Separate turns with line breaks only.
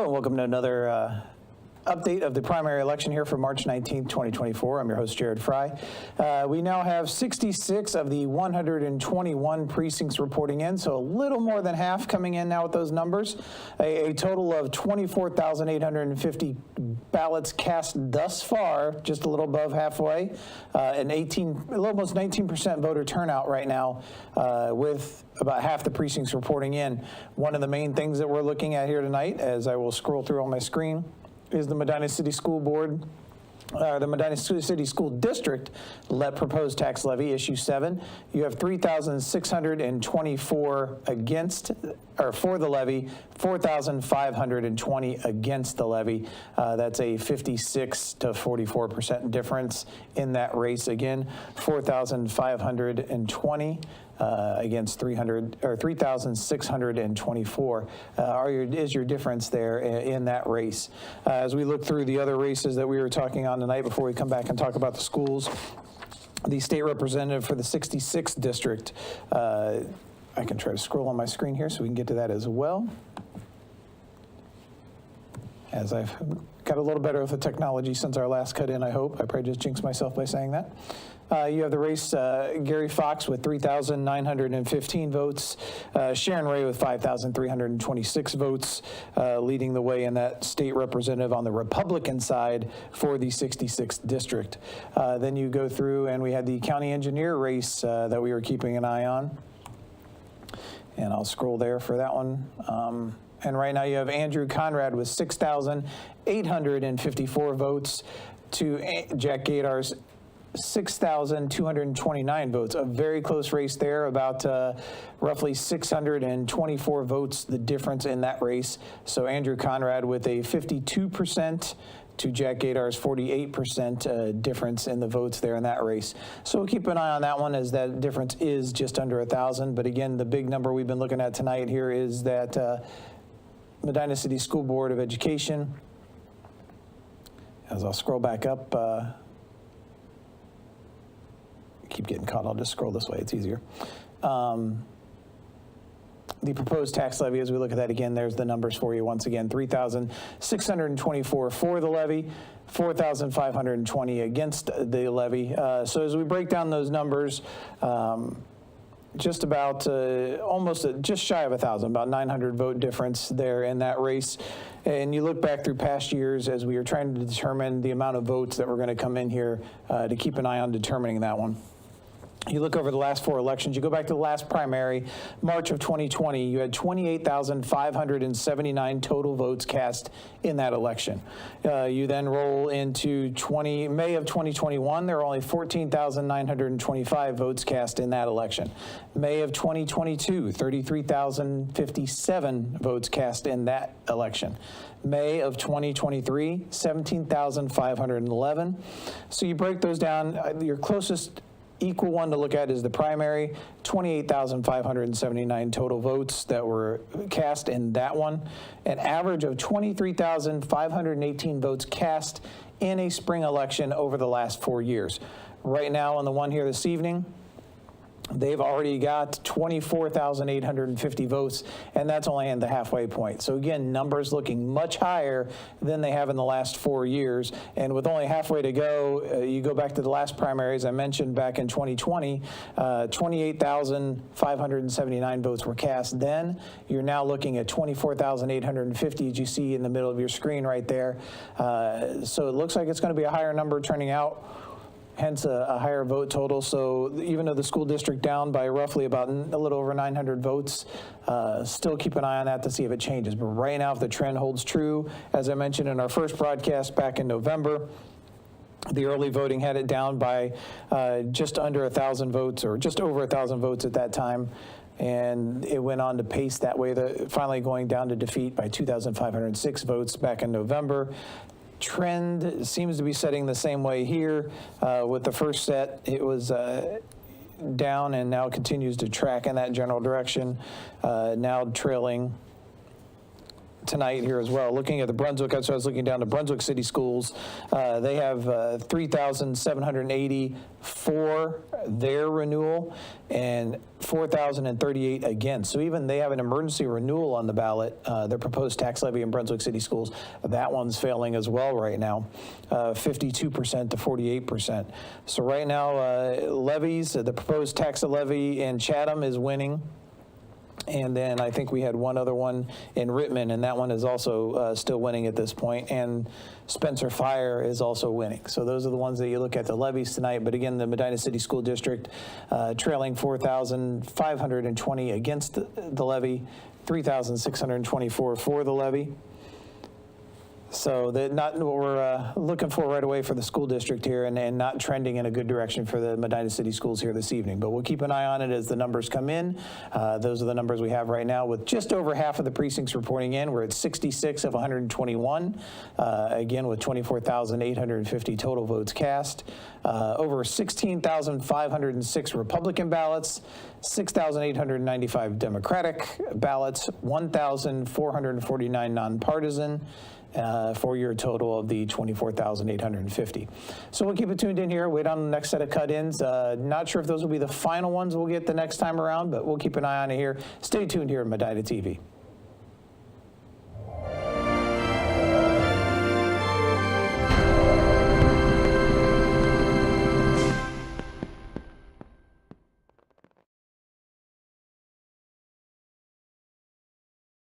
and welcome to another update of the primary election here for March 19th, 2024. I'm your host, Jared Fry. We now have 66 of the 121 precincts reporting in, so a little more than half coming in now with those numbers. A total of 24,850 ballots cast thus far, just a little above halfway, and almost 19% voter turnout right now, with about half the precincts reporting in. One of the main things that we're looking at here tonight, as I will scroll through on my screen, is the Medina City School Board, the Medina City School District proposed tax levy, issue 7. You have 3,624 against, or for the levy, 4,520 against the levy. That's a 56 to 44% difference in that race. Again, 4,520 against 3,624 is your difference there in that race. As we look through the other races that we were talking on tonight before we come back and talk about the schools, the state representative for the 66th district, I can try to scroll on my screen here so we can get to that as well. As I've got a little better with the technology since our last cut in, I hope. I probably just jinxed myself by saying that. You have the race, Gary Fox with 3,915 votes, Sharon Ray with 5,326 votes, leading the way in that state representative on the Republican side for the 66th district. Then you go through and we had the county engineer race that we were keeping an eye on. And I'll scroll there for that one. And right now you have Andrew Conrad with 6,854 votes to Jack Gadar's 6,229 votes. A very close race there, about roughly 624 votes, the difference in that race. So Andrew Conrad with a 52% to Jack Gadar's 48% difference in the votes there in that race. So we'll keep an eye on that one, as that difference is just under 1,000. But again, the big number we've been looking at tonight here is that Medina City School Board of Education. As I'll scroll back up, keep getting caught. I'll just scroll this way. It's easier. The proposed tax levy, as we look at that again, there's the numbers for you once again. 3,624 for the levy, 4,520 against the levy. So as we break down those numbers, just about just shy of 1,000, about 900 vote difference there in that race. And you look back through past years as we were trying to determine the amount of votes that were going to come in here to keep an eye on determining that one. You look over the last 4 elections, you go back to the last primary, March of 2020, you had 28,579 total votes cast in that election. You then roll into May of 2021, there were only 14,925 votes cast in that election. May of 2022, 33,057 votes cast in that election. May of 2023, 17,511. So you break those down, your closest equal one to look at is the primary, 28,579 total votes that were cast in that one. An average of 23,518 votes cast in a spring election over the last 4 years. Right now on the one here this evening, they've already got 24,850 votes, and that's only in the halfway point. So again, numbers looking much higher than they have in the last 4 years. And with only halfway to go, you go back to the last primaries I mentioned back in 2020, 28,579 votes were cast then. You're now looking at 24,850, as you see in the middle of your screen right there. So it looks like it's going to be a higher number turning out, hence a higher vote total. So even though the school district down by roughly about a little over 900 votes, still keep an eye on that to see if it changes. But right now, if the trend holds true, as I mentioned in our first broadcast back in November, the early voting had it down by just under 1,000 votes, or just over 1,000 votes at that time. And it went on to pace that way, finally going down to defeat by 2,506 votes back in November. Trend seems to be setting the same way here. With the first set, it was down and now continues to track in that general direction, now trailing tonight here as well. Looking at the Brunswick, so I was looking down to Brunswick City Schools. They have 3,780 for their renewal and 4,038 against. So even they have an emergency renewal on the ballot, their proposed tax levy in Brunswick City Schools. That one's failing as well right now, 52% to 48%. So right now, levies, the proposed tax levy in Chatham is winning. And then I think we had one other one in Rittman, and that one is also still winning at this point. And Spencer Fire is also winning. So those are the ones that you look at the levies tonight. But again, the Medina City School District trailing 4,520 against the levy, 3,624 for the levy. So that not what we're looking for right away for the school district here, and not trending in a good direction for the Medina City Schools here this evening. But we'll keep an eye on it as the numbers come in. Those are the numbers we have right now, with just over half of the precincts reporting in. We're at 66 of 121, again with 24,850 total votes cast. Over 16,506 Republican ballots, 6,895 Democratic ballots, 1,449 nonpartisan, for your total of the 24,850. So we'll keep it tuned in here, wait on the next set of cut-ins. Not sure if those will be the final ones we'll get the next time around, but we'll keep an eye on it here. Stay tuned here at Medina TV.